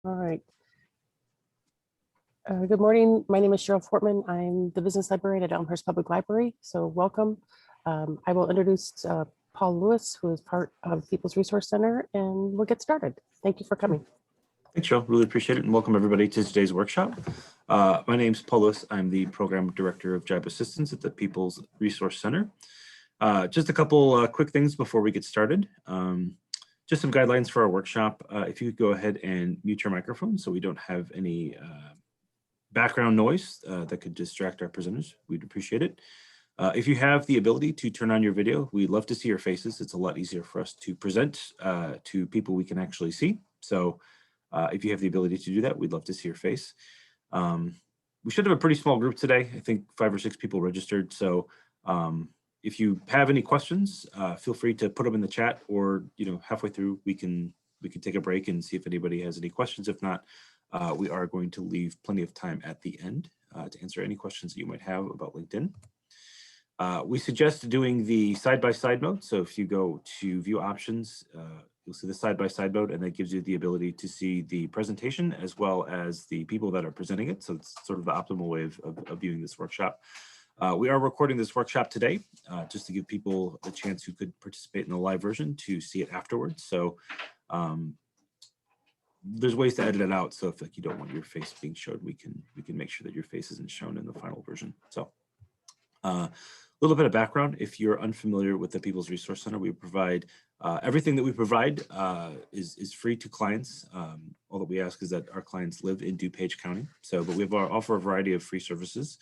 All right. Good morning. My name is Cheryl Fortman. I'm the business librarian at Elmhurst Public Library. So welcome. I will introduce Paul Lewis, who is part of People's Resource Center, and we'll get started. Thank you for coming. Thanks, Cheryl. Really appreciate it, and welcome everybody to today's workshop. My name is Paul Lewis. I'm the Program Director of Job Assistance at the People's Resource Center. Just a couple quick things before we get started. Just some guidelines for our workshop. If you could go ahead and mute your microphone so we don't have any background noise that could distract our presenters, we'd appreciate it. If you have the ability to turn on your video, we'd love to see your faces. It's a lot easier for us to present to people we can actually see. So if you have the ability to do that, we'd love to see your face. We should have a pretty small group today. I think 5 or 6 people registered. So if you have any questions, feel free to put them in the chat, or halfway through we can take a break and see if anybody has any questions. If not, we are going to leave plenty of time at the end to answer any questions that you might have about LinkedIn. We suggest doing the side-by-side mode. So if you go to view options, you'll see the side-by-side mode, and that gives you the ability to see the presentation as well as the people that are presenting it. So it's sort of the optimal way of viewing this workshop. We are recording this workshop today just to give people a chance who could participate in the live version to see it afterwards. So there's ways to edit it out. So if you don't want your face being showed, we can make sure that your face isn't shown in the final version. So a little bit of background. If you're unfamiliar with the People's Resource Center, we provide everything that we provide is free to clients. All that we ask is that our clients live in DuPage County. But we offer a variety of free services.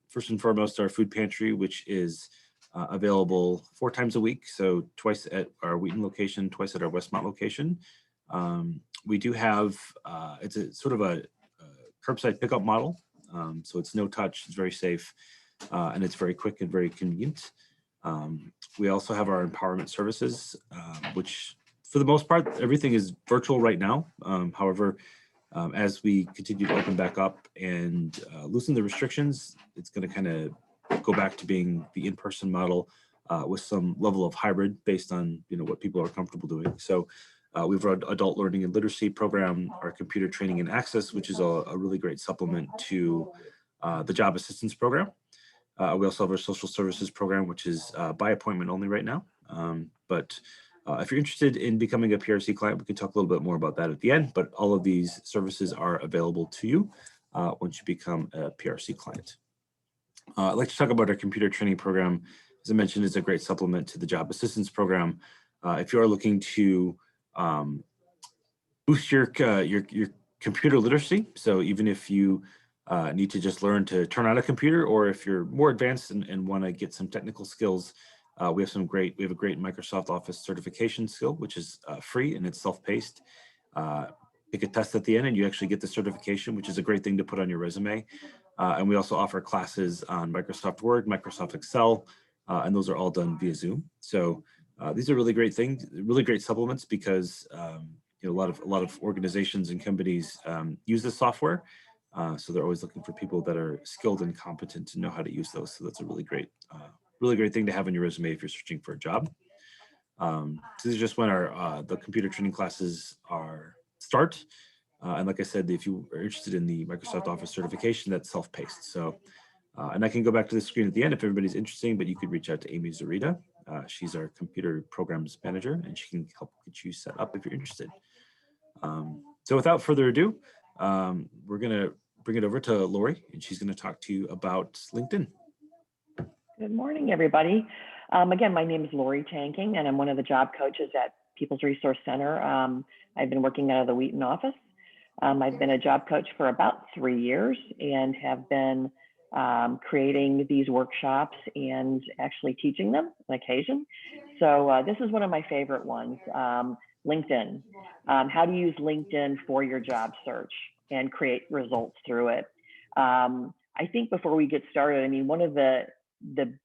First and foremost, our food pantry, which is available 4 times a week. So twice at our Wheaton location, twice at our Westmont location. We do have, it's a sort of a curbside pickup model. So it's no touch, it's very safe, and it's very quick and very convenient. We also have our empowerment services, which for the most part, everything is virtual right now. However, as we continue to open back up and loosen the restrictions, it's going to kind of go back to being the in-person model with some level of hybrid based on what people are comfortable doing. So we've run adult learning and literacy program, our computer training and access, which is a really great supplement to the job assistance program. We also have our social services program, which is by appointment only right now. But if you're interested in becoming a PRC client, we can talk a little bit more about that at the end, but all of these services are available to you once you become a PRC client. I'd like to talk about our computer training program. As I mentioned, it's a great supplement to the job assistance program. If you are looking to boost your computer literacy, so even if you need to just learn to turn on a computer, or if you're more advanced and want to get some technical skills, we have a great Microsoft Office certification skill, which is free and it's self-paced. Take a test at the end and you actually get the certification, which is a great thing to put on your resume. And we also offer classes on Microsoft Word, Microsoft Excel, and those are all done via Zoom. So these are really great things, really great supplements, because a lot of organizations and companies use this software. So they're always looking for people that are skilled and competent to know how to use those. So that's a really great thing to have on your resume if you're searching for a job. So this is just when the computer training classes start. And like I said, if you are interested in the Microsoft Office certification, that's self-paced. So, and I can go back to the screen at the end if everybody's interested, but you could reach out to Amy Zarita. She's our computer programs manager, and she can help get you set up if you're interested. So without further ado, we're going to bring it over to Lori, and she's going to talk to you about LinkedIn. Good morning, everybody. Again, my name is Lori Tanking, and I'm one of the job coaches at People's Resource Center. I've been working out of the Wheaton office. I've been a job coach for about 3 years and have been creating these workshops and actually teaching them on occasion. So this is one of my favorite ones, LinkedIn. How to use LinkedIn for your job search and create results through it. I think before we get started, I mean, one of the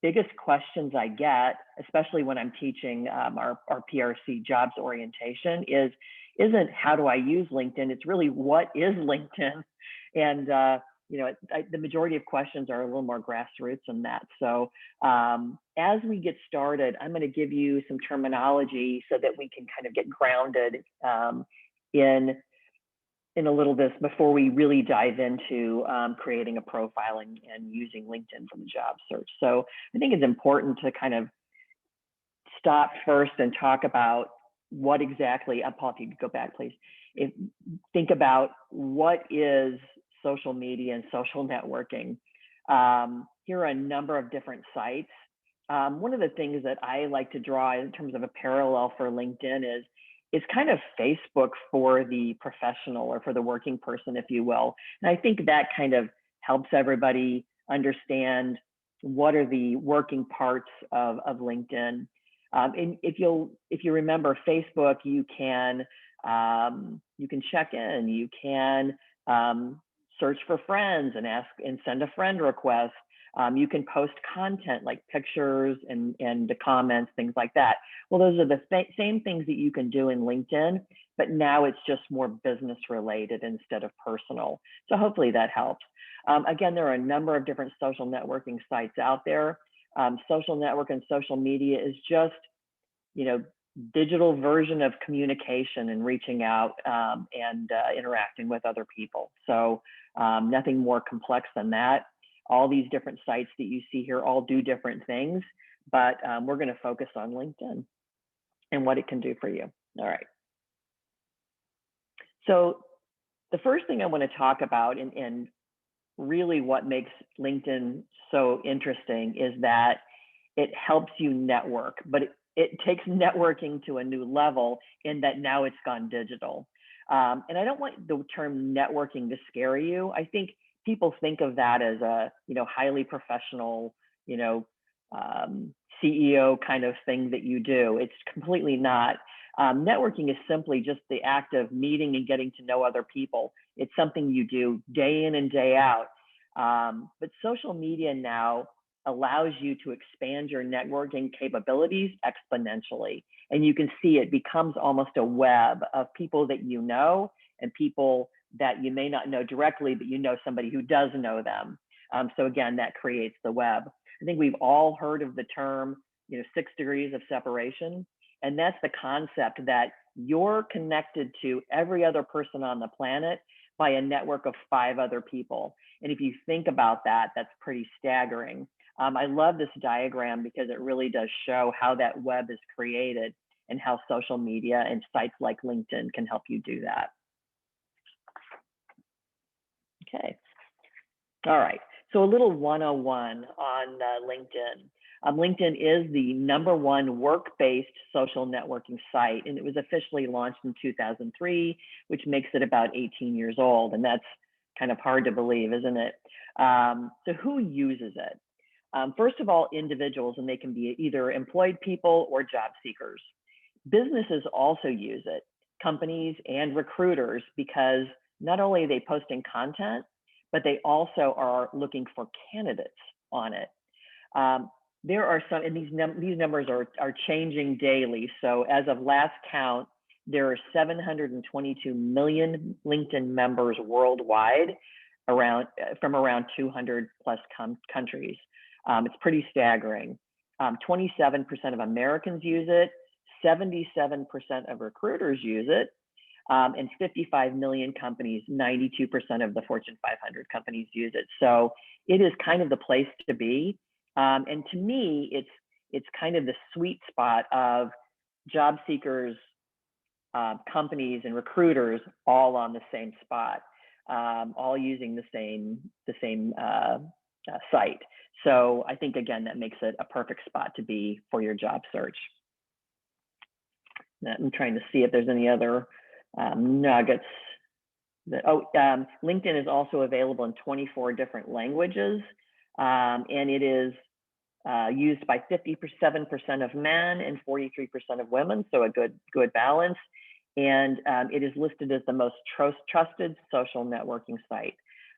biggest questions I get, especially when I'm teaching our PRC jobs orientation, isn't how do I use LinkedIn? It's really, what is LinkedIn? And the majority of questions are a little more grassroots than that. So as we get started, I'm going to give you some terminology so that we can kind of get grounded in in a little bit before we really dive into creating a profile and using LinkedIn for the job search. So I think it's important to kind of stop first and talk about what exactly, Paul, if you could go back, please. Think about what is social media and social networking. Here are a number of different sites. One of the things that I like to draw in terms of a parallel for LinkedIn is it's kind of Facebook for the professional or for the working person, if you will. And I think that kind of helps everybody understand what are the working parts of LinkedIn. And if you remember Facebook, you can check in, you can search for friends and ask and send a friend request. You can post content like pictures and the comments, things like that. Well, those are the same things that you can do in LinkedIn, but now it's just more business related instead of personal. So hopefully that helps. Again, there are a number of different social networking sites out there. Social network and social media is just, digital version of communication and reaching out and interacting with other people. So nothing more complex than that. All these different sites that you see here all do different things, but we're going to focus on LinkedIn and what it can do for you. All right. So the first thing I want to talk about and really what makes LinkedIn so interesting is that it helps you network, but it takes networking to a new level in that now it's gone digital. And I don't want the term networking to scare you. I think people think of that as a highly professional CEO kind of thing that you do. It's completely not. Networking is simply just the act of meeting and getting to know other people. It's something you do day in and day out. But social media now allows you to expand your networking capabilities exponentially. And you can see it becomes almost a web of people that you know and people that you may not know directly, but you know somebody who does know them. So again, that creates the web. I think we've all heard of the term, 6 degrees of separation. And that's the concept that you're connected to every other person on the planet by a network of 5 other people. And if you think about that, that's pretty staggering. I love this diagram because it really does show how that web is created and how social media and sites like LinkedIn can help you do that. Okay. All right. So a little 101 on LinkedIn. LinkedIn is the #1 work-based social networking site, and it was officially launched in 2003, which makes it about 18 years old. And that's kind of hard to believe, isn't it? So who uses it? First of all, individuals, and they can be either employed people or job seekers. Businesses also use it, companies and recruiters, because not only are they posting content, but they also are looking for candidates on it. There are some, and these numbers are changing daily. So as of last count, there are 722 million LinkedIn members worldwide, from around 200 plus countries. It's pretty staggering. 27% of Americans use it, 77% of recruiters use it, and 55 million companies, 92% of the Fortune 500 companies use it. So it is kind of the place to be. And to me, it's kind of the sweet spot of job seekers, companies, and recruiters all on the same spot, all using the same site. So I think, again, that makes it a perfect spot to be for your job search. Now, I'm trying to see if there's any other nuggets. LinkedIn is also available in 24 different languages, and it is used by 57% of men and 43% of women, so a good balance. And it is listed as the most trusted social networking site.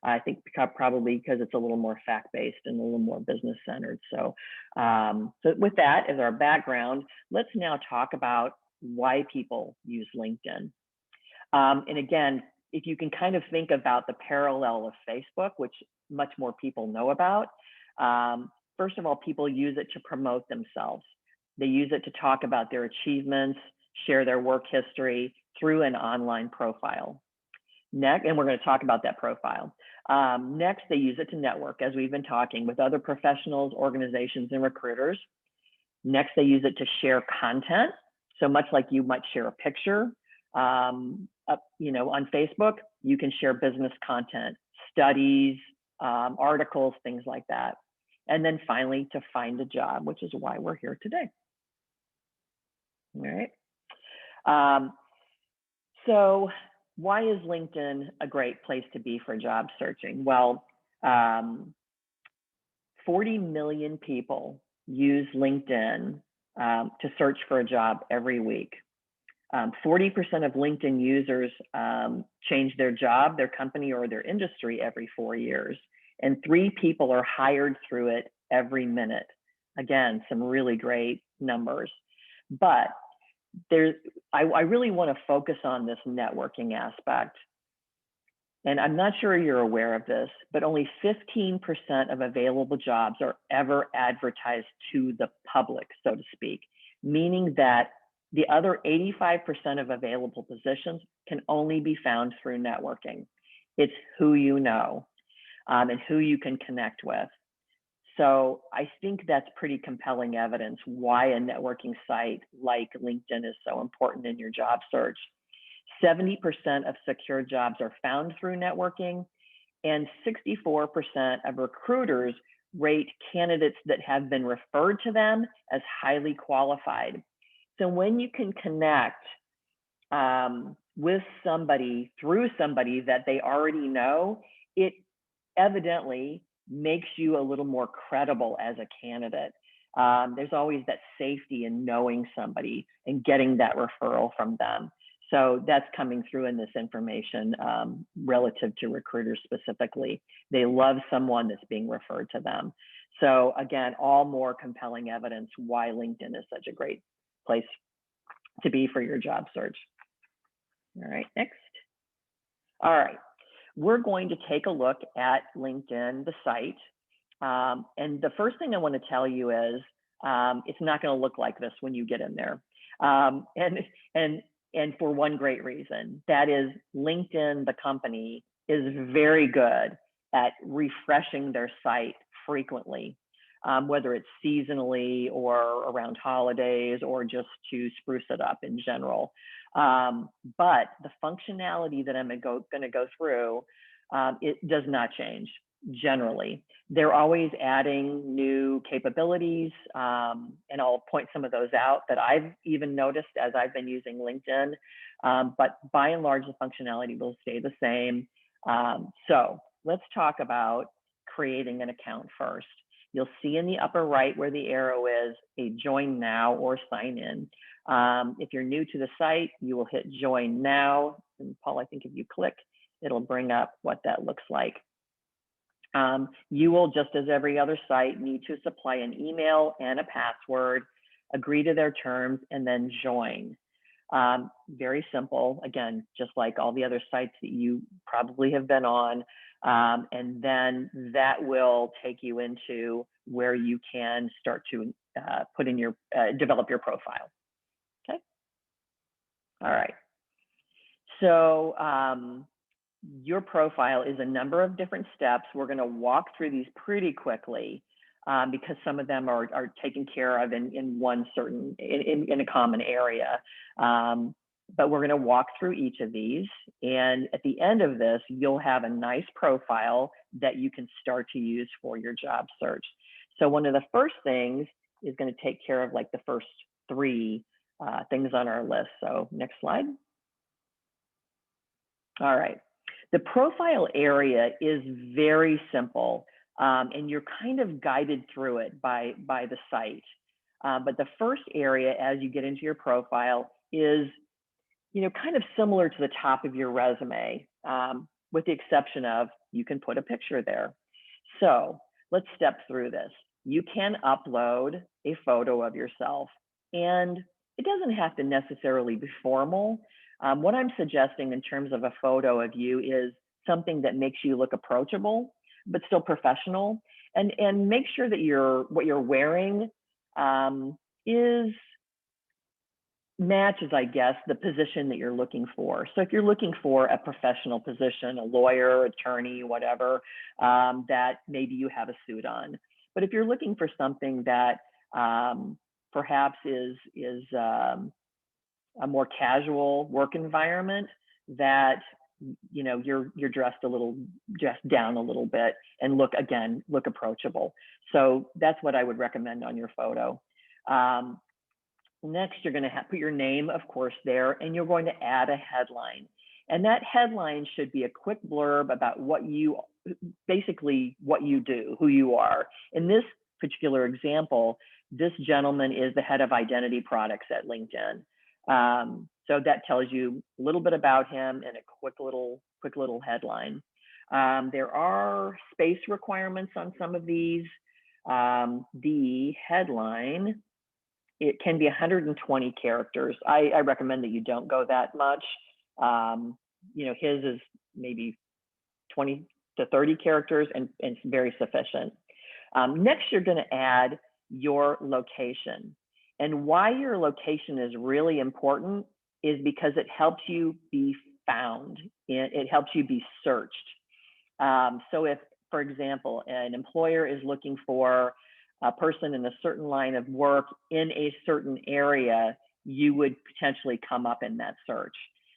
I think probably because it's a little more fact-based and a little more business-centered. So with that as our background, let's now talk about why people use LinkedIn. And again, if you can kind of think about the parallel of Facebook, which much more people know about, first of all, people use it to promote themselves. They use it to talk about their achievements, share their work history through an online profile. Next, and we're going to talk about that profile. Next, they use it to network, as we've been talking, with other professionals, organizations, and recruiters. Next, they use it to share content. So much like you might share a picture, on Facebook, you can share business content, studies, articles, things like that. And then finally, to find a job, which is why we're here today. All right. So why is LinkedIn a great place to be for job searching? Well, 40 million people use LinkedIn to search for a job every week. 40% of LinkedIn users change their job, their company, or their industry every 4 years. And 3 people are hired through it every minute. Again, some really great numbers. But I really want to focus on this networking aspect. And I'm not sure you're aware of this, but only 15% of available jobs are ever advertised to the public, so to speak, meaning that the other 85% of available positions can only be found through networking. It's who you know and who you can connect with. So I think that's pretty compelling evidence why a networking site like LinkedIn is so important in your job search. 70% of secure jobs are found through networking, and 64% of recruiters rate candidates that have been referred to them as highly qualified. So when you can connect with somebody through somebody that they already know, it evidently makes you a little more credible as a candidate. There's always that safety in knowing somebody and getting that referral from them. So that's coming through in this information relative to recruiters specifically. They love someone that's being referred to them. So again, all more compelling evidence why LinkedIn is such a great place to be for your job search. All right, next. All right, we're going to take a look at LinkedIn, the site. And the first thing I want to tell you is it's not going to look like this when you get in there. And for one great reason, that is LinkedIn, the company, is very good at refreshing their site frequently, whether it's seasonally or around holidays or just to spruce it up in general. But the functionality that I'm going to go through, it does not change generally. They're always adding new capabilities, and I'll point some of those out that I've even noticed as I've been using LinkedIn, but by and large, the functionality will stay the same. So let's talk about creating an account first. You'll see in the upper right where the arrow is a join now or sign in. If you're new to the site, you will hit join now. And Paul, I think if you click, it'll bring up what that looks like. You will, just as every other site, need to supply an email and a password, agree to their terms, and then join. Very simple, again, just like all the other sites that you probably have been on. And then that will take you into where you can start to put in your, develop your profile. Okay. All right. So your profile is a number of different steps. We're going to walk through these pretty quickly because some of them are taken care of in one certain, in a common area. But we're going to walk through each of these. And at the end of this, you'll have a nice profile that you can start to use for your job search. So one of the first things is going to take care of like the first 3 things on our list. So next slide. All right. The profile area is very simple, and you're kind of guided through it by the site. But the first area as you get into your profile is, you know, kind of similar to the top of your resume, with the exception of you can put a picture there. So let's step through this. You can upload a photo of yourself, and it doesn't have to necessarily be formal. What I'm suggesting in terms of a photo of you is something that makes you look approachable, but still professional, and make sure that what you're wearing is matches, I guess, the position that you're looking for. So if you're looking for a professional position, a lawyer, attorney, whatever, that maybe you have a suit on. But if you're looking for something that perhaps is a more casual work environment, that you're dressed down a little bit and look approachable. So that's what I would recommend on your photo. Next, you're going to put your name, of course, there, and you're going to add a headline. And that headline should be a quick blurb about basically what you do, who you are. In this particular example, this gentleman is the head of identity products at LinkedIn. So that tells you a little bit about him and a quick little headline. There are space requirements on some of these. The headline, it can be 120 characters. I recommend that you don't go that much. His is maybe 20 to 30 characters, and it's very sufficient. Next, you're going to add your location. And why your location is really important is because it helps you be found. It helps you be searched. So if, for example, an employer is looking for a person in a certain line of work in a certain area, you would potentially come up in that search.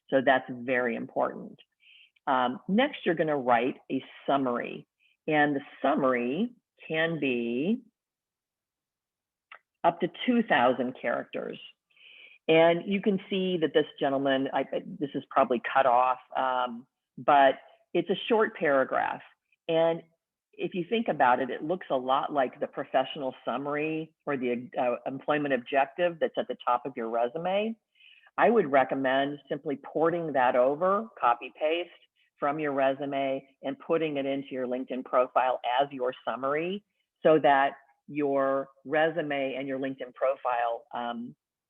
So that's very important. Next, you're going to write a summary. And the summary can be up to 2,000 characters. And you can see that this gentleman, this is probably cut off, but it's a short paragraph. And if you think about it, it looks a lot like the professional summary or the employment objective that's at the top of your resume. I would recommend simply porting that over, copy paste from your resume, and putting it into your LinkedIn profile as your summary, so that your resume and your LinkedIn profile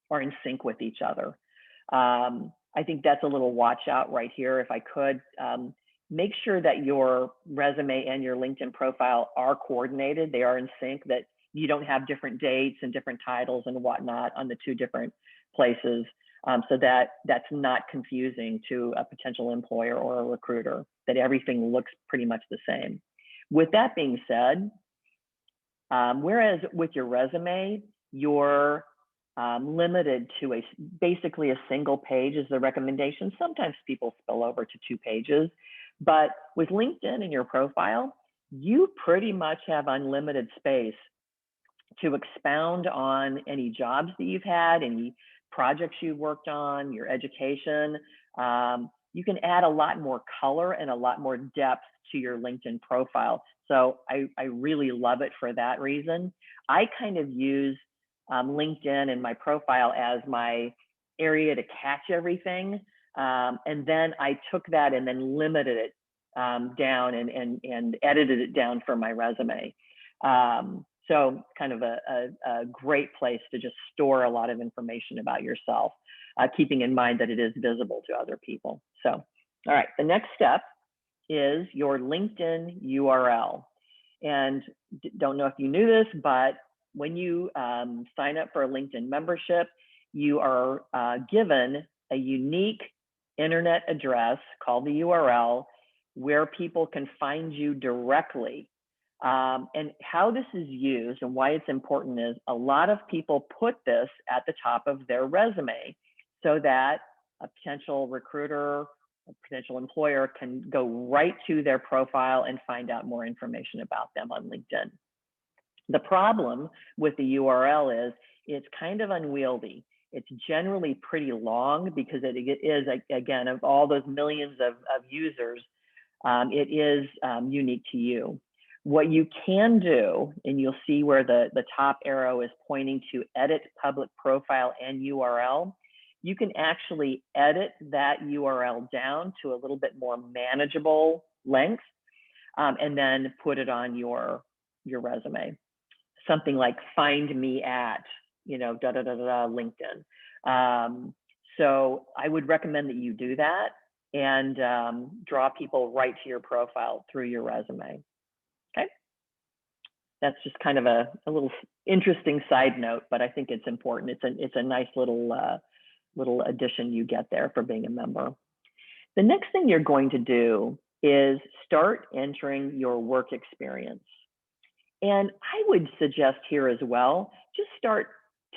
are in sync with each other. I think that's a little watch out right here. If I could, make sure that your resume and your LinkedIn profile are coordinated, they are in sync, that you don't have different dates and different titles and whatnot on the two different places, so that that's not confusing to a potential employer or a recruiter, that everything looks pretty much the same. With that being said, whereas with your resume, you're limited to basically a single page is the recommendation. Sometimes people spill over to 2 pages, but with LinkedIn in your profile, you pretty much have unlimited space to expound on any jobs that you've had, any projects you've worked on, your education. You can add a lot more color and a lot more depth to your LinkedIn profile. So I really love it for that reason. I kind of use LinkedIn and my profile as my area to catch everything. And then I took that and then limited it down and edited it down for my resume. So kind of a great place to just store a lot of information about yourself, keeping in mind that it is visible to other people. So, all right, the next step is your LinkedIn URL. And don't know if you knew this, but when you sign up for a LinkedIn membership, you are given a unique internet address called the URL where people can find you directly. And how this is used and why it's important is a lot of people put this at the top of their resume so that a potential recruiter, a potential employer can go right to their profile and find out more information about them on LinkedIn. The problem with the URL is it's kind of unwieldy. It's generally pretty long because it is, again, of all those millions of users, it is unique to you. What you can do, and you'll see where the top arrow is pointing to edit public profile and URL, you can actually edit that URL down to a little bit more manageable length, and then put it on your resume. Something like find me at, LinkedIn. So I would recommend that you do that and draw people right to your profile through your resume. Okay. That's just kind of a little interesting side note, but I think it's important. It's a nice little little addition you get there for being a member. The next thing you're going to do is start entering your work experience. And I would suggest here as well, just start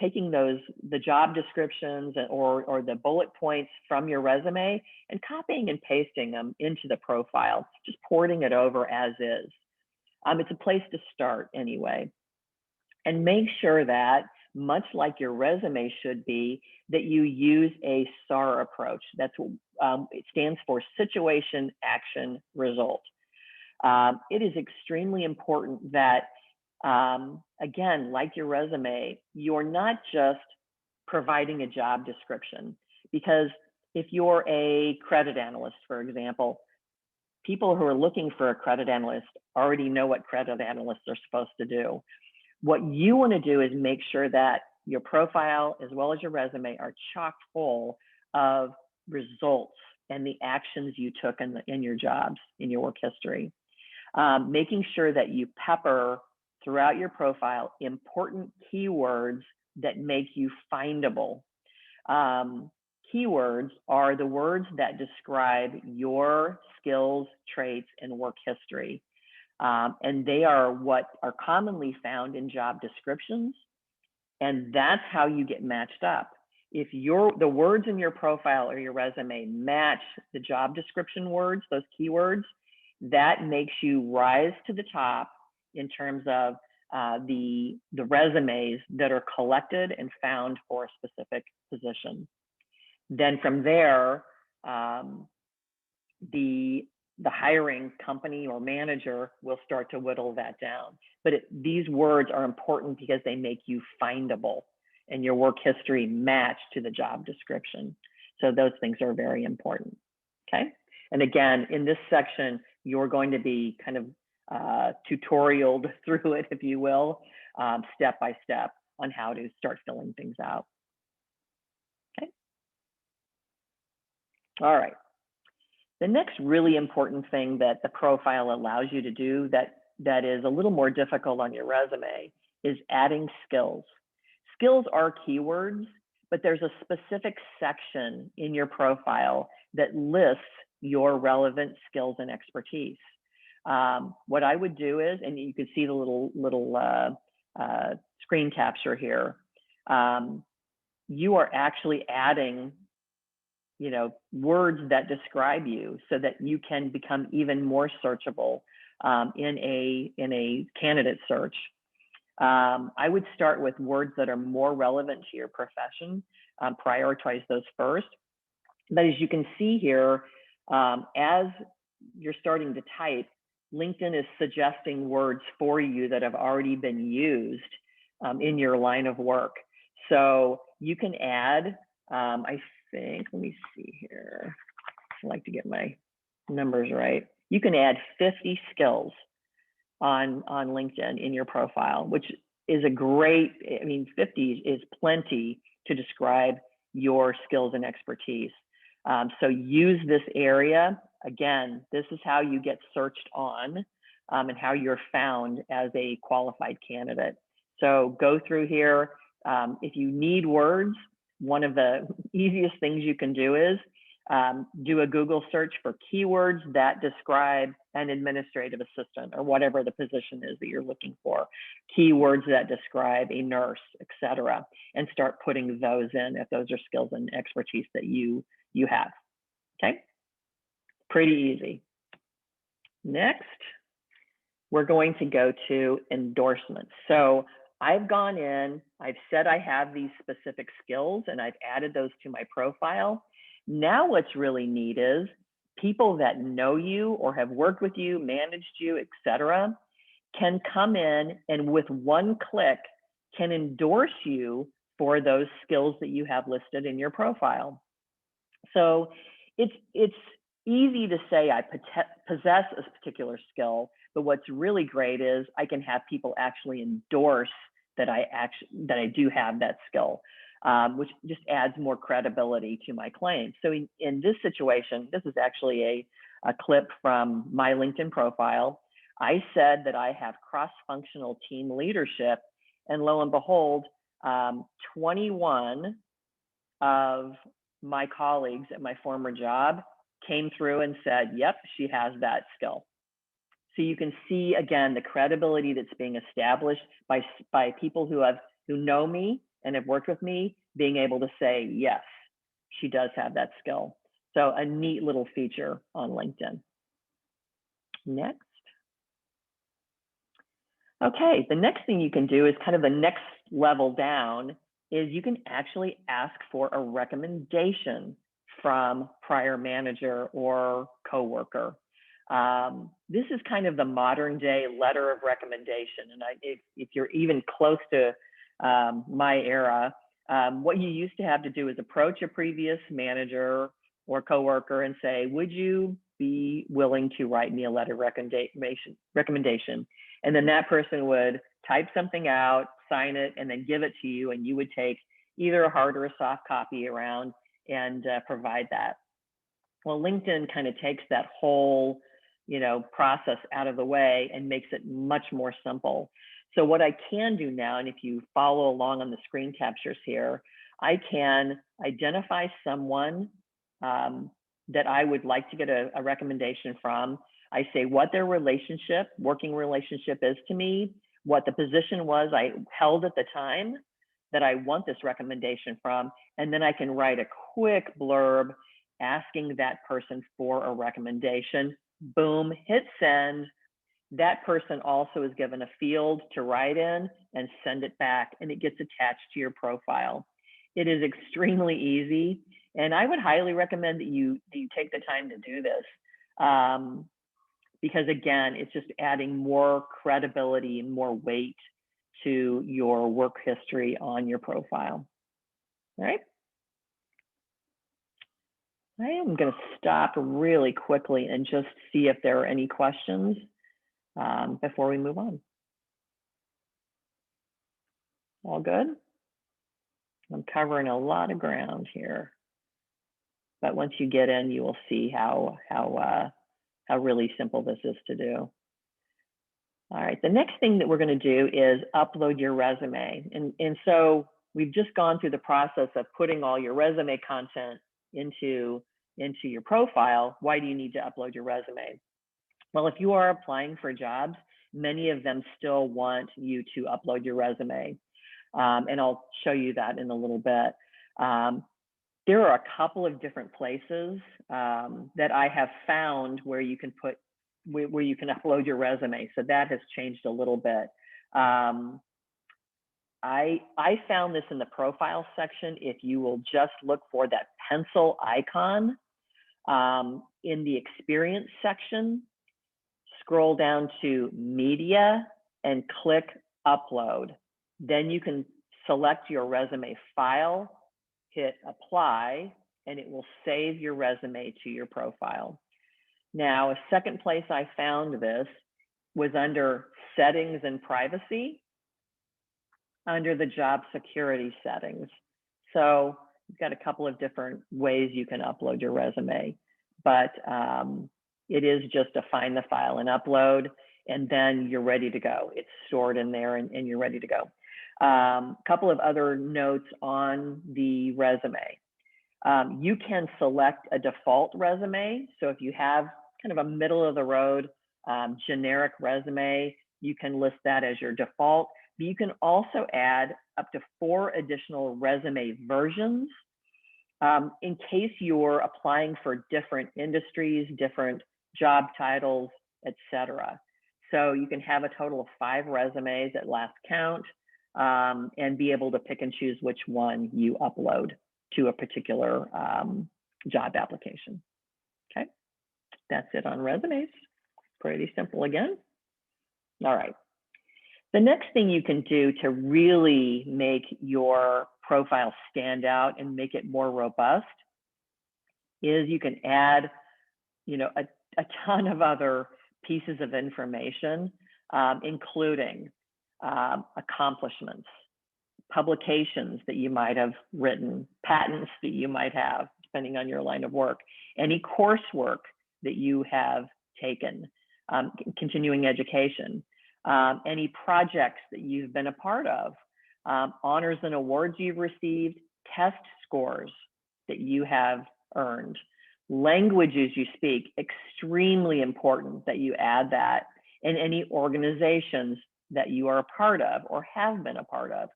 taking the job descriptions or the bullet points from your resume and copying and pasting them into the profile, just porting it over as is. It's a place to start anyway. And make sure that, much like your resume should be, that you use a SAR approach. That's what it stands for: situation, action, result. It is extremely important that, again, like your resume, you're not just providing a job description, because if you're a credit analyst, for example, people who are looking for a credit analyst already know what credit analysts are supposed to do. What you want to do is make sure that your profile as well as your resume are chock full of results and the actions you took in your jobs, in your work history. Making sure that you pepper throughout your profile important keywords that make you findable. Keywords are the words that describe your skills, traits, and work history. And they are what are commonly found in job descriptions. And that's how you get matched up. If the words in your profile or your resume match the job description words, those keywords, that makes you rise to the top in terms of the resumes that are collected and found for a specific position. Then from there, the hiring company or manager will start to whittle that down. But these words are important because they make you findable and your work history match to the job description. So those things are very important, okay? And again, in this section, you're going to be kind of tutorialed through it, if you will, step by step on how to start filling things out, okay? All right. The next really important thing that the profile allows you to do that is a little more difficult on your resume is adding skills. Skills are keywords, but there's a specific section in your profile that lists your relevant skills and expertise. What I would do is, and you can see the little screen capture here, you are actually adding words that describe you so that you can become even more searchable in a candidate search. I would start with words that are more relevant to your profession, prioritize those first. But as you can see here, as you're starting to type, LinkedIn is suggesting words for you that have already been used in your line of work. So you can add, I think, let me see here. I like to get my numbers right. You can add 50 skills on LinkedIn in your profile, which is a great, 50 is plenty to describe your skills and expertise. So use this area. Again, this is how you get searched on and how you're found as a qualified candidate. So go through here. If you need words, one of the easiest things you can do is do a Google search for keywords that describe an administrative assistant or whatever the position is that you're looking for, keywords that describe a nurse, etc., and start putting those in if those are skills and expertise that you have, okay? Pretty easy. Next, we're going to go to endorsements. So I've gone in, I've said I have these specific skills and I've added those to my profile. Now what's really neat is people that know you or have worked with you, managed you, etc., can come in and with one click can endorse you for those skills that you have listed in your profile. So it's easy to say I possess a particular skill, but what's really great is I can have people actually endorse that I do have that skill, which just adds more credibility to my claim. So in this situation, this is actually a clip from my LinkedIn profile. I said that I have cross-functional team leadership, and lo and behold, 21 of my colleagues at my former job came through and said, yep, she has that skill. So you can see, again, the credibility that's being established by people who know me and have worked with me, being able to say, yes, she does have that skill. So a neat little feature on LinkedIn. Next. Okay, the next thing you can do is kind of the next level down is you can actually ask for a recommendation from prior manager or coworker. This is kind of the modern day letter of recommendation. And if you're even close to my era, what you used to have to do is approach a previous manager or coworker and say, would you be willing to write me a letter of recommendation? And then that person would type something out, sign it, and then give it to you, and you would take either a hard or a soft copy around and provide that. Well, LinkedIn kind of takes that whole process out of the way and makes it much more simple. So what I can do now, and if you follow along on the screen captures here, I can identify someone that I would like to get a recommendation from. I say what their working relationship is to me, what the position was I held at the time that I want this recommendation from, and then I can write a quick blurb asking that person for a recommendation. Boom, hit send. That person also is given a field to write in and send it back, and it gets attached to your profile. It is extremely easy, and I would highly recommend that you take the time to do this. Because again, it's just adding more credibility and more weight to your work history on your profile. All right. I am going to stop really quickly and just see if there are any questions before we move on. All good? I'm covering a lot of ground here, but once you get in, you will see how really simple this is to do. All right, the next thing that we're going to do is upload your resume. And so we've just gone through the process of putting all your resume content into your profile. Why do you need to upload your resume? Well, if you are applying for jobs, many of them still want you to upload your resume. And I'll show you that in a little bit. There are a couple of different places that I have found where you can upload your resume. So that has changed a little bit. I found this in the profile section. If you will just look for that pencil icon in the experience section, scroll down to media and click upload. Then you can select your resume file, hit apply, and it will save your resume to your profile. Now, a second place I found this was under settings and privacy, under the job security settings. So you've got a couple of different ways you can upload your resume, but it is just to find the file and upload, and then you're ready to go. It's stored in there and you're ready to go. Couple of other notes on the resume. You can select a default resume. So if you have kind of a middle of the road generic resume, you can list that as your default. But you can also add up to 4 additional resume versions in case you're applying for different industries, different job titles, etc. So you can have a total of 5 resumes at last count and be able to pick and choose which one you upload to a particular job application. Okay, that's it on resumes. Pretty simple again. All right. The next thing you can do to really make your profile stand out and make it more robust is you can add, a ton of other pieces of information, including accomplishments, publications that you might have written, patents that you might have, depending on your line of work, any coursework that you have taken, continuing education, any projects that you've been a part of, honors and awards you've received, test scores that you have earned, languages you speak, extremely important that you add that, in any organizations that you are a part of or have been a part of.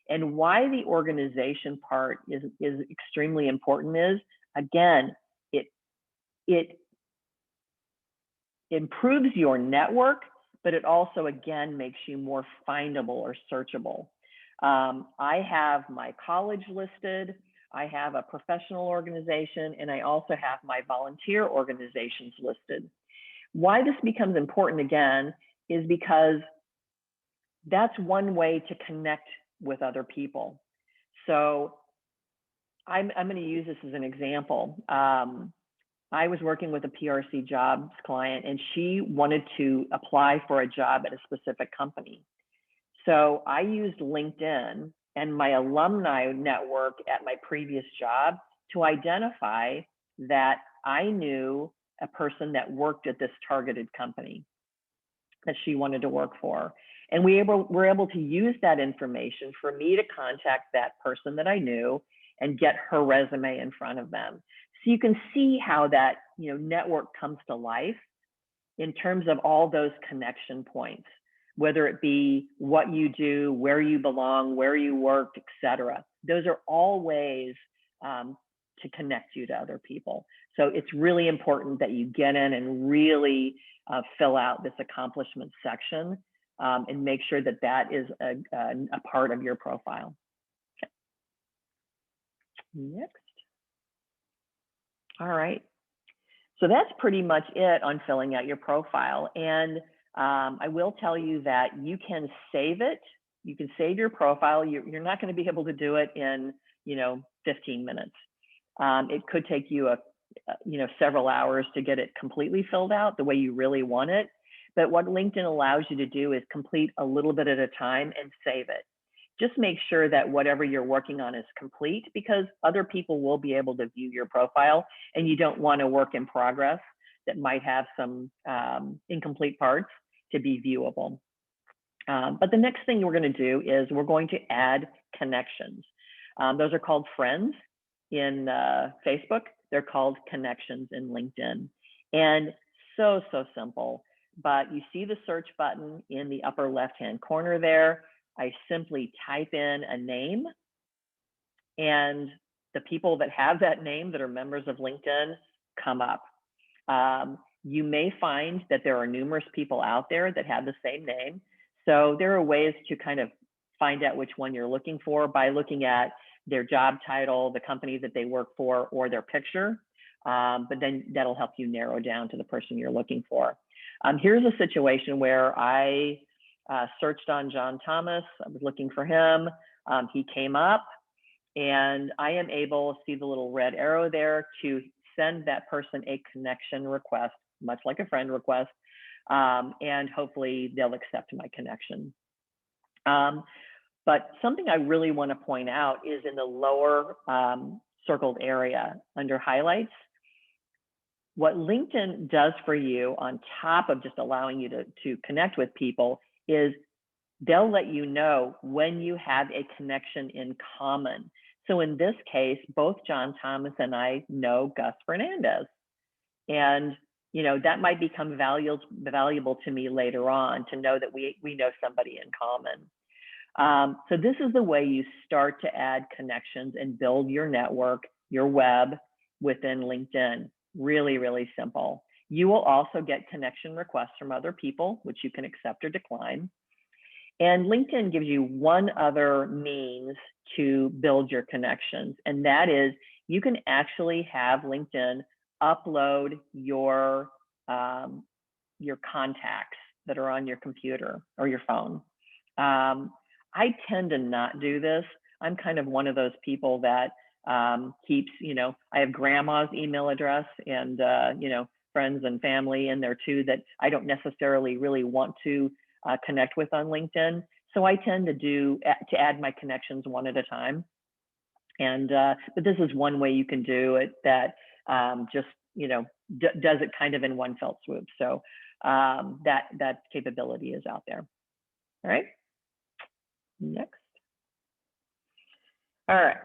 And why the organization part is extremely important is, again, it improves your network, but it also, again, makes you more findable or searchable. I have my college listed, I have a professional organization, and I also have my volunteer organizations listed. Why this becomes important, again, is because that's one way to connect with other people. So I'm going to use this as an example. I was working with a PRC jobs client, and she wanted to apply for a job at a specific company. So I used LinkedIn and my alumni network at my previous job to identify that I knew a person that worked at this targeted company that she wanted to work for. And we were able to use that information for me to contact that person that I knew and get her resume in front of them. So you can see how that, you know, network comes to life in terms of all those connection points, whether it be what you do, where you belong, where you work, etc. Those are all ways to connect you to other people. So it's really important that you get in and really fill out this accomplishment section and make sure that that is a part of your profile. Okay. Next. All right. So that's pretty much it on filling out your profile. And I will tell you that you can save it. You can save your profile. You're not going to be able to do it in, 15 minutes. It could take you several hours to get it completely filled out the way you really want it. But what LinkedIn allows you to do is complete a little bit at a time and save it. Just make sure that whatever you're working on is complete, because other people will be able to view your profile, and you don't want a work in progress that might have some incomplete parts to be viewable. But the next thing we're going to do is we're going to add connections. Those are called friends in Facebook. They're called connections in LinkedIn. And so simple. But you see the search button in the upper left-hand corner there. I simply type in a name, and the people that have that name that are members of LinkedIn come up. You may find that there are numerous people out there that have the same name. So there are ways to kind of find out which one you're looking for by looking at their job title, the company that they work for, or their picture. But then that'll help you narrow down to the person you're looking for. Here's a situation where I searched on John Thomas. I was looking for him. He came up, and I am able to see the little red arrow there to send that person a connection request, much like a friend request, and hopefully they'll accept my connection. But something I really want to point out is in the lower circled area under highlights. What LinkedIn does for you on top of just allowing you to connect with people is they'll let you know when you have a connection in common. So in this case, both John Thomas and I know Gus Fernandez. And that might become valuable to me later on to know that we know somebody in common. So this is the way you start to add connections and build your network, your web within LinkedIn. Really, really simple. You will also get connection requests from other people, which you can accept or decline. And LinkedIn gives you one other means to build your connections, and that is you can actually have LinkedIn upload your contacts that are on your computer or your phone. I tend to not do this. I'm kind of one of those people that keeps, I have grandma's email address and, friends and family in there too that I don't necessarily really want to connect with on LinkedIn. So I tend to add my connections one at a time. And, but this is one way you can do it that just, does it kind of in one fell swoop. So that capability is out there. All right, next. All right.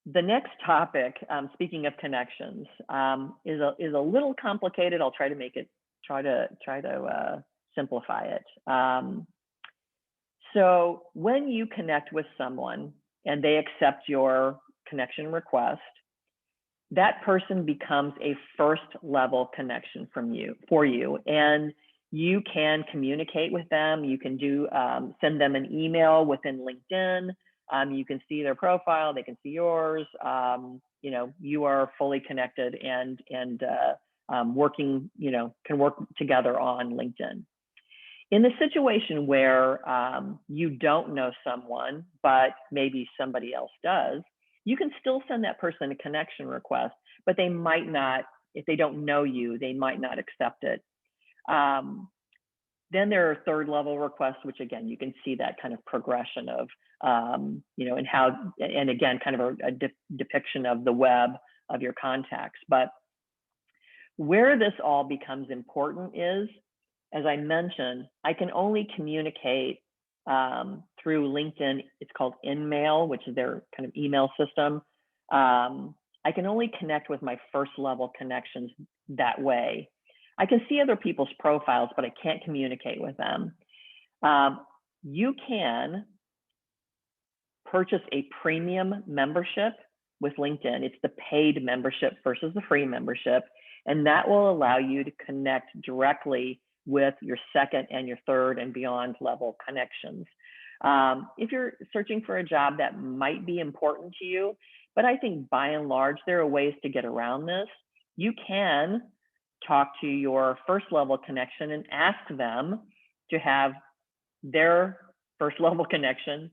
The next topic, speaking of connections, is a little complicated. I'll try to make it, try to simplify it. So when you connect with someone and they accept your connection request, that person becomes a first level connection for you, and you can communicate with them. You can send them an email within LinkedIn. You can see their profile, they can see yours. You know, you are fully connected and working, you know, can work together on LinkedIn. In the situation where you don't know someone, but maybe somebody else does, you can still send that person a connection request, but they might not, if they don't know you, they might not accept it. Then there are third level requests, which again, you can see that kind of progression of, you know, and how, and again, kind of a depiction of the web of your contacts. But where this all becomes important is, as I mentioned, I can only communicate through LinkedIn. It's called InMail, which is their kind of email system. I can only connect with my first level connections that way. I can see other people's profiles, but I can't communicate with them. You can purchase a premium membership with LinkedIn. It's the paid membership versus the free membership, and that will allow you to connect directly with your second and your third and beyond level connections. If you're searching for a job that might be important to you, but I think by and large, there are ways to get around this. You can talk to your first level connection and ask them to have their first level connection,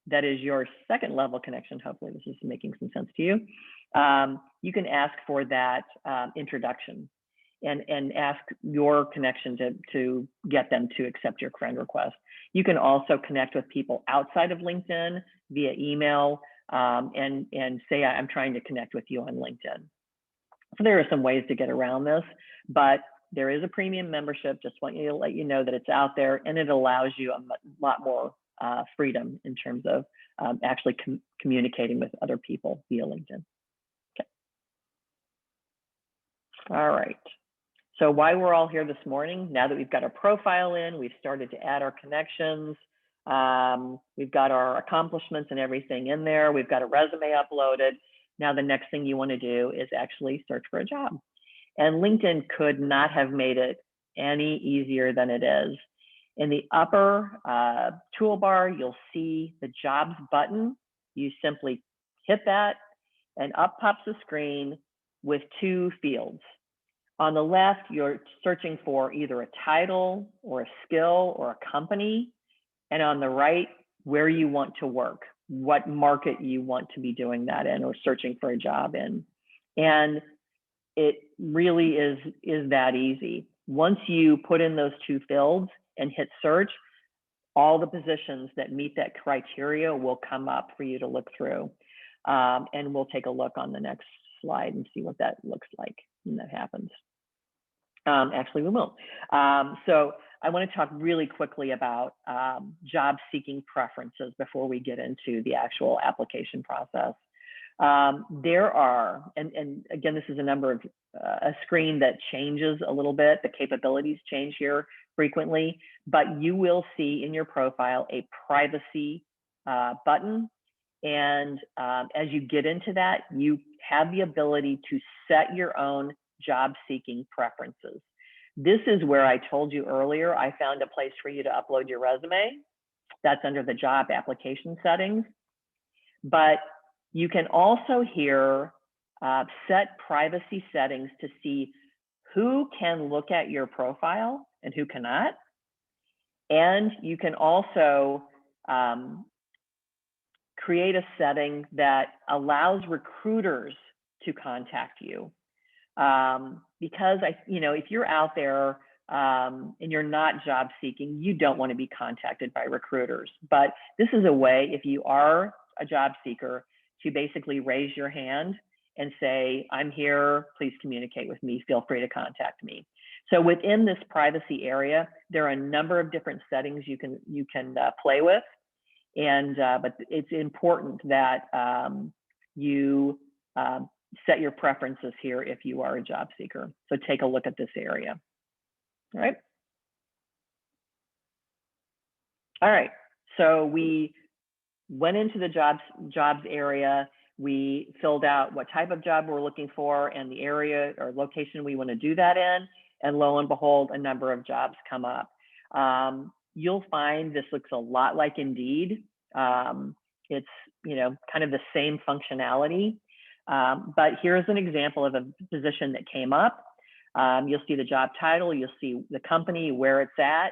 that is your second level connection. Hopefully this is making some sense to you. You can ask for that introduction and ask your connection to get them to accept your friend request. You can also connect with people outside of LinkedIn via email and say, I'm trying to connect with you on LinkedIn. So there are some ways to get around this, but there is a premium membership. Just want to let you know that it's out there, and it allows you a lot more freedom in terms of actually communicating with other people via LinkedIn. Okay. All right. So why we're all here this morning, now that we've got our profile in, we've started to add our connections, we've got our accomplishments and everything in there, we've got a resume uploaded. Now the next thing you want to do is actually search for a job. And LinkedIn could not have made it any easier than it is. In the upper toolbar, you'll see the jobs button. You simply hit that and up pops the screen with two fields. On the left, you're searching for either a title or a skill or a company. And on the right, where you want to work, what market you want to be doing that in or searching for a job in. And it really is that easy. Once you put in those two fields and hit search, all the positions that meet that criteria will come up for you to look through. And we'll take a look on the next slide and see what that looks like when that happens. Actually, we won't. So I want to talk really quickly about job seeking preferences before we get into the actual application process. There are, and again, this is a screen that changes a little bit. The capabilities change here frequently, but you will see in your profile a privacy button. And as you get into that, you have the ability to set your own job seeking preferences. This is where I told you earlier, I found a place for you to upload your resume. That's under the job application settings. But you can also here set privacy settings to see who can look at your profile and who cannot. And you can also create a setting that allows recruiters to contact you. Because if you're out there and you're not job seeking, you don't want to be contacted by recruiters. But this is a way, if you are a job seeker, to basically raise your hand and say, I'm here, please communicate with me, feel free to contact me. So within this privacy area, there are a number of different settings you can play with. And but it's important that you set your preferences here if you are a job seeker. So take a look at this area. All right. All right. So we went into the jobs area. We filled out what type of job we're looking for and the area or location we want to do that in. And lo and behold, a number of jobs come up. You'll find this looks a lot like Indeed. It's, you know, kind of the same functionality. But here's an example of a position that came up. You'll see the job title, you'll see the company, where it's at,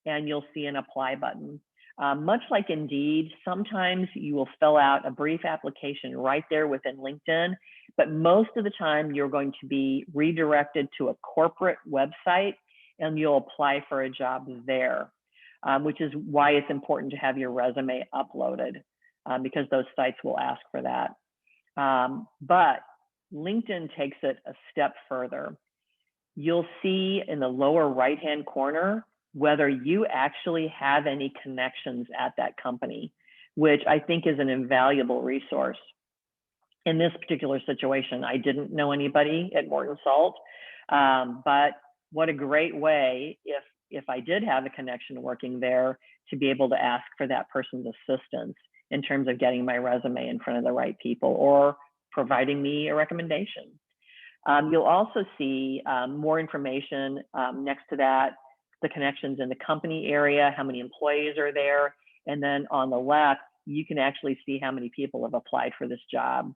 and you'll see an apply button. Much like Indeed, sometimes you will fill out a brief application right there within LinkedIn, but most of the time you're going to be redirected to a corporate website and you'll apply for a job there, which is why it's important to have your resume uploaded because those sites will ask for that. But LinkedIn takes it a step further. You'll see in the lower right-hand corner whether you actually have any connections at that company, which I think is an invaluable resource. In this particular situation, I didn't know anybody at Morton Salt, but what a great way, if I did have a connection working there, to be able to ask for that person's assistance in terms of getting my resume in front of the right people or providing me a recommendation. You'll also see more information next to that, the connections in the company area, how many employees are there. And then on the left, you can actually see how many people have applied for this job.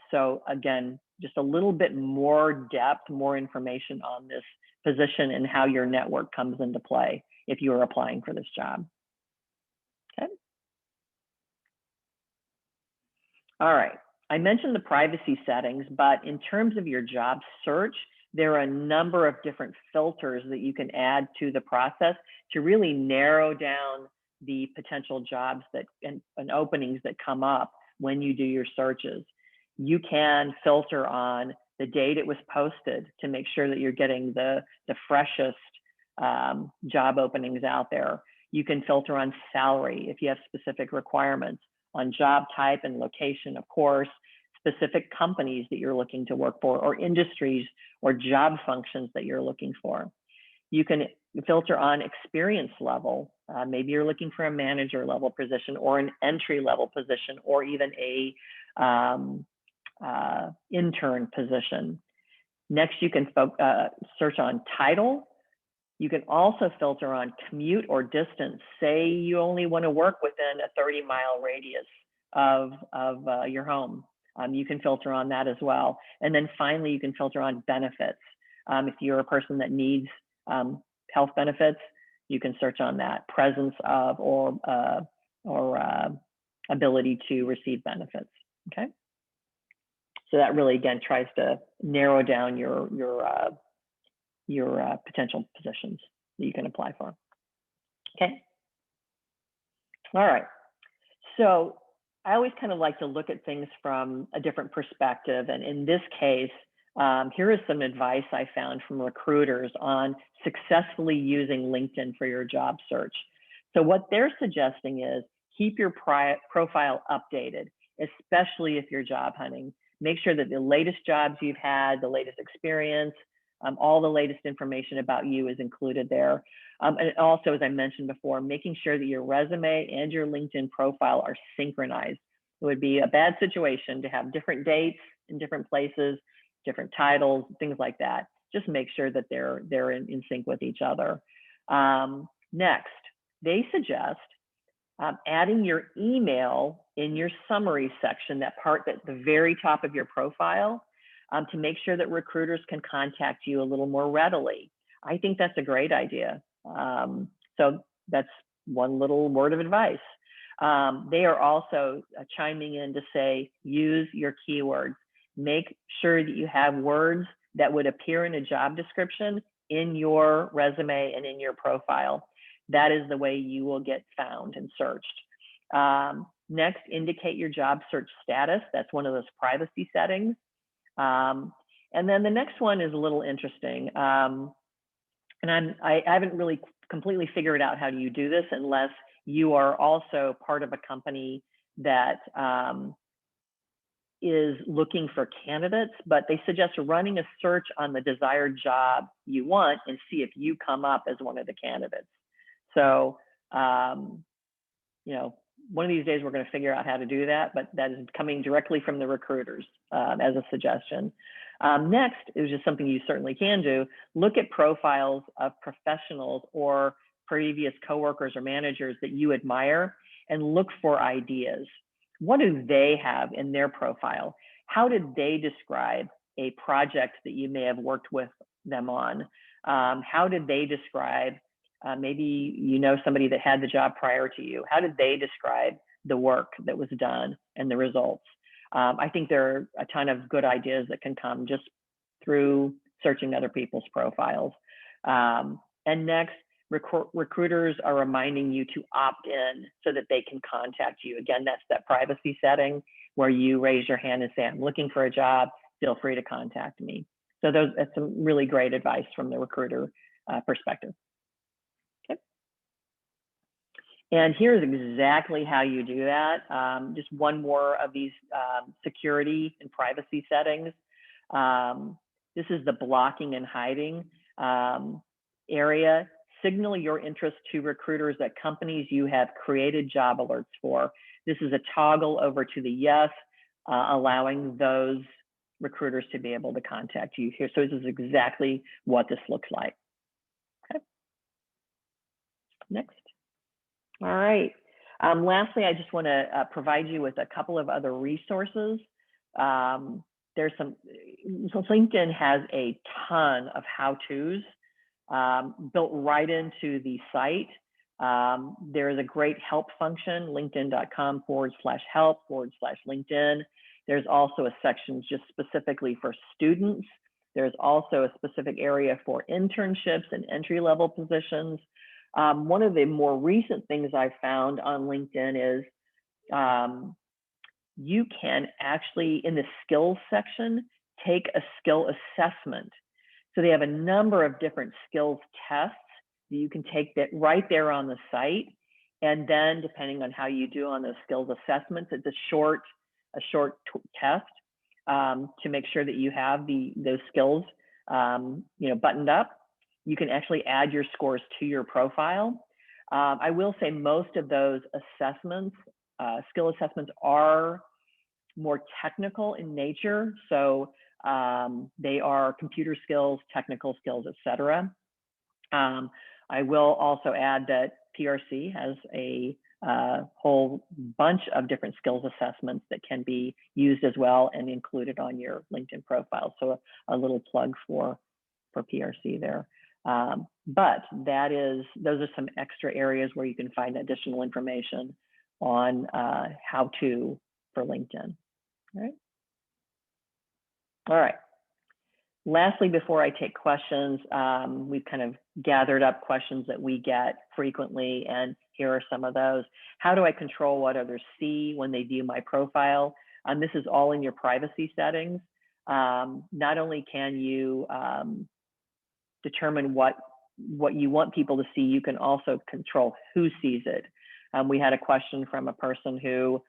So again, just a little bit more depth, more information on this position and how your network comes into play if you are applying for this job. Okay. All right. I mentioned the privacy settings, but in terms of your job search, there are a number of different filters that you can add to the process to really narrow down the potential jobs that and openings that come up when you do your searches. You can filter on the date it was posted to make sure that you're getting the freshest job openings out there. You can filter on salary if you have specific requirements, on job type and location, of course, specific companies that you're looking to work for, or industries or job functions that you're looking for. You can filter on experience level. Maybe you're looking for a manager level position or an entry level position or even a intern position. Next, you can search on title. You can also filter on commute or distance. Say you only want to work within a 30-mile radius of your home. You can filter on that as well. And then finally, you can filter on benefits. If you're a person that needs health benefits, you can search on that, presence of or ability to receive benefits, okay? So that really, again, tries to narrow down your potential positions that you can apply for, okay? All right, so I always kind of like to look at things from a different perspective. And in this case, here is some advice I found from recruiters on successfully using LinkedIn for your job search. So what they're suggesting is keep your profile updated, especially if you're job hunting. Make sure that the latest jobs you've had, the latest experience, all the latest information about you is included there. And also, as I mentioned before, making sure that your resume and your LinkedIn profile are synchronized. It would be a bad situation to have different dates in different places, different titles, things like that. Just make sure that they're in sync with each other. Next, they suggest adding your email in your summary section, that part at the very top of your profile, to make sure that recruiters can contact you a little more readily. I think that's a great idea. So that's one little word of advice. They are also chiming in to say, use your keywords. Make sure that you have words that would appear in a job description in your resume and in your profile. That is the way you will get found and searched. Next, indicate your job search status. That's one of those privacy settings. And then the next one is a little interesting. And I haven't really completely figured out how do you do this unless you are also part of a company that is looking for candidates, but they suggest running a search on the desired job you want and see if you come up as one of the candidates. So, you know, one of these days we're going to figure out how to do that, but that is coming directly from the recruiters as a suggestion. Next is just something you certainly can do. Look at profiles of professionals or previous coworkers or managers that you admire and look for ideas. What do they have in their profile? How did they describe a project that you may have worked with them on? How did they describe, maybe you know somebody that had the job prior to you. How did they describe the work that was done and the results? I think there are a ton of good ideas that can come just through searching other people's profiles. And next, recruiters are reminding you to opt in so that they can contact you. Again, that's that privacy setting where you raise your hand and say, I'm looking for a job, feel free to contact me. So that's some really great advice from the recruiter perspective. Okay. And here's exactly how you do that. Just one more of these security and privacy settings. This is the blocking and hiding area. Signal your interest to recruiters at companies you have created job alerts for. This is a toggle over to the yes, allowing those recruiters to be able to contact you here. So this is exactly what this looks like. Okay. Next. All right. Lastly, I just want to provide you with a couple of other resources. There's some, so LinkedIn has a ton of how-tos built right into the site. There is a great help function, linkedin.com/help/LinkedIn. There's also a section just specifically for students. There's also a specific area for internships and entry-level positions. One of the more recent things I've found on LinkedIn is you can actually, in the skills section, take a skill assessment. So they have a number of different skills tests that you can take that right there on the site. And then depending on how you do on those skills assessments, it's a short test to make sure that you have those skills buttoned up. You can actually add your scores to your profile. I will say most of those assessments, skill assessments, are more technical in nature. So they are computer skills, technical skills, etc. I will also add that PRC has a whole bunch of different skills assessments that can be used as well and included on your LinkedIn profile. So a little plug for PRC there. But those are some extra areas where you can find additional information on how to for LinkedIn. All right. Lastly, before I take questions, we've kind of gathered up questions that we get frequently, and here are some of those. How do I control what others see when they view my profile? This is all in your privacy settings. Not only can you determine what you want people to see, you can also control who sees it. We had a question from a person who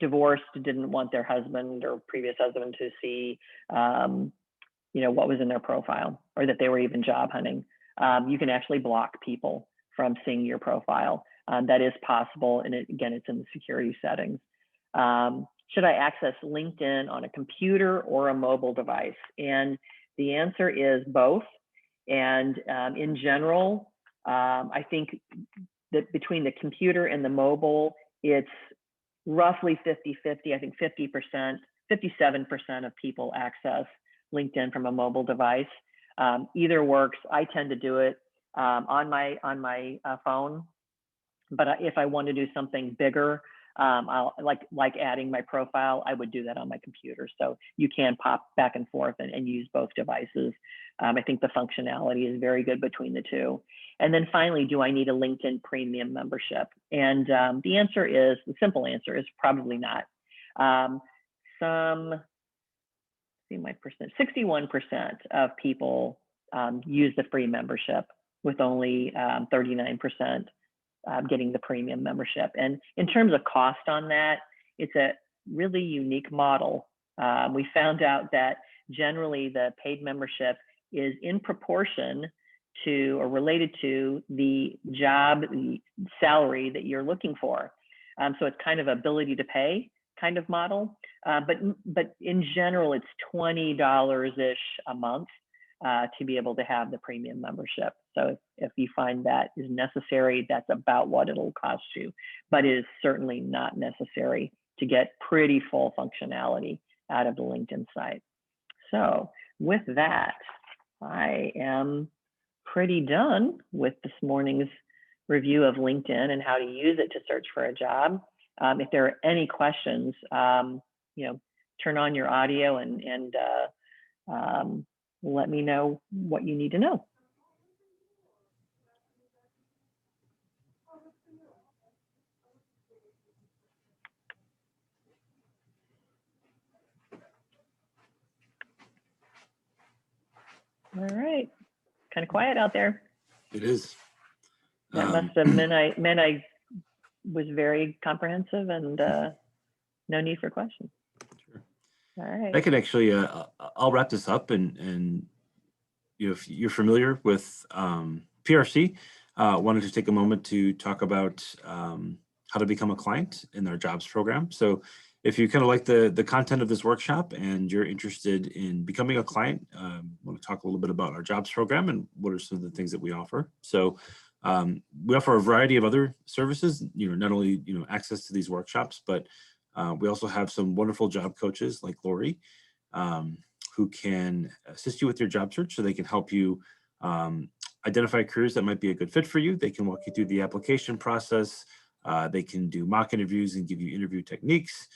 divorced, didn't want their husband or previous husband to see what was in their profile, or that they were even job hunting. You can actually block people from seeing your profile. That is possible, and again, it's in the security settings. Should I access LinkedIn on a computer or a mobile device? And the answer is both. And in general, I think that between the computer and the mobile, it's roughly 50-50. I think 50%, 57% of people access LinkedIn from a mobile device. Either works. I tend to do it on my phone, but if I want to do something bigger, I'll like adding my profile, I would do that on my computer. So you can pop back and forth and use both devices. I think the functionality is very good between the two. And then finally, do I need a LinkedIn premium membership? And the simple answer is probably not. 61% of people use the free membership, with only 39% getting the premium membership. And in terms of cost on that, it's really unique model. We found out that generally the paid membership is in proportion to or related to the job, the salary that you're looking for. So it's kind of ability to pay kind of model, but in general, it's $20-ish a month to be able to have the premium membership. So if you find that is necessary, that's about what it'll cost you, but it is certainly not necessary to get pretty full functionality out of the LinkedIn site. So with that, I am pretty done with this morning's review of LinkedIn and how to use it to search for a job. If there are any questions, turn on your audio and let me know what you need to know. All right, kind of quiet out there. It is. That must have meant I was very comprehensive and no need for questions. Sure. All right. I can actually, I'll wrap this up, and if you're familiar with PRC, wanted to take a moment to talk about how to become a client in our jobs program. So if you kind of like the content of this workshop and you're interested in becoming a client, I want to talk a little bit about our jobs program and what are some of the things that we offer. So we offer a variety of other services, not only, access to these workshops, but we also have some wonderful job coaches like Lori, who can assist you with your job search, so they can help you identify careers that might be a good fit for you. They can walk you through the application process. They can do mock interviews and give you interview techniques.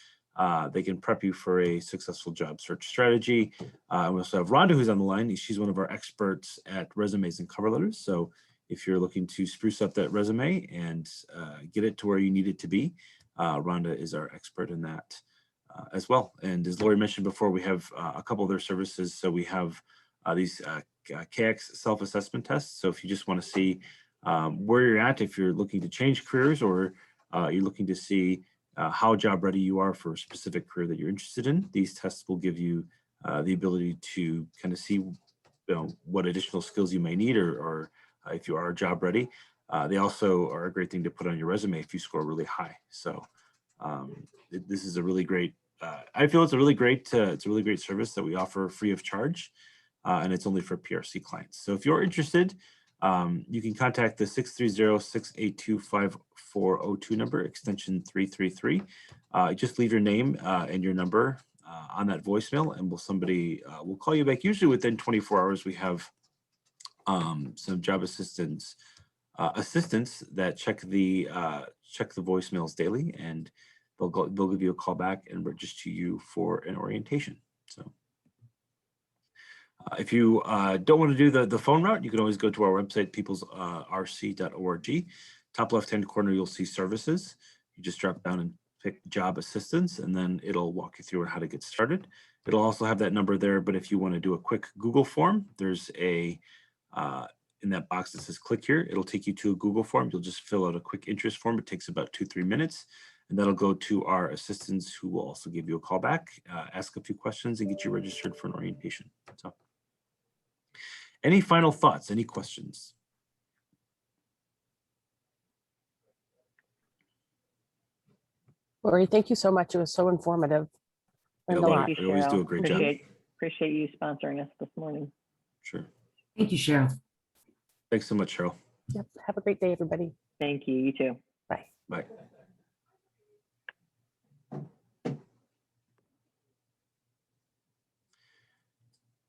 They can prep you for a successful job search strategy. We also have Rhonda, who's on the line. She's one of our experts at resumes and cover letters. So if you're looking to spruce up that resume and get it to where you need it to be, Rhonda is our expert in that as well. And as Lori mentioned before, we have a couple other services. So we have these KX self-assessment tests. So if you just want to see where you're at, if you're looking to change careers, or you're looking to see how job ready you are for a specific career that you're interested in, these tests will give you the ability to kind of see what additional skills you may need, or if you are job ready. They also are a great thing to put on your resume if you score really high. So this is a really great, I feel it's a really great service that we offer free of charge, and it's only for PRC clients. So if you're interested, you can contact the 630-682-5402 number, extension 333. Just leave your name and your number on that voicemail, and somebody will call you back. Usually within 24 hours, we have some job assistants that check the voicemails daily, and they'll give you a call back and register you for an orientation. So if you don't want to do the phone route, you can always go to our website, peoplesrc.org. Top left-hand corner, you'll see services. You just drop down and pick job assistance, and then it'll walk you through how to get started. It'll also have that number there, but if you want to do a quick Google form, there's a in that box that says click here, it'll take you to a Google form. You'll just fill out a quick interest form. It takes about 2-3 minutes, and that'll go to our assistants, who will also give you a call back, ask a few questions, and get you registered for an orientation. So any final thoughts, any questions? Lori, thank you so much. It was so informative. Learned a Lori, lot. Thank you, you always do a Cheryl. great job. Appreciate you sponsoring us this morning. Sure. Thank you, Cheryl. Thanks so much, Cheryl. Yep. Have a great day, everybody. Thank you. You too. Bye. Bye.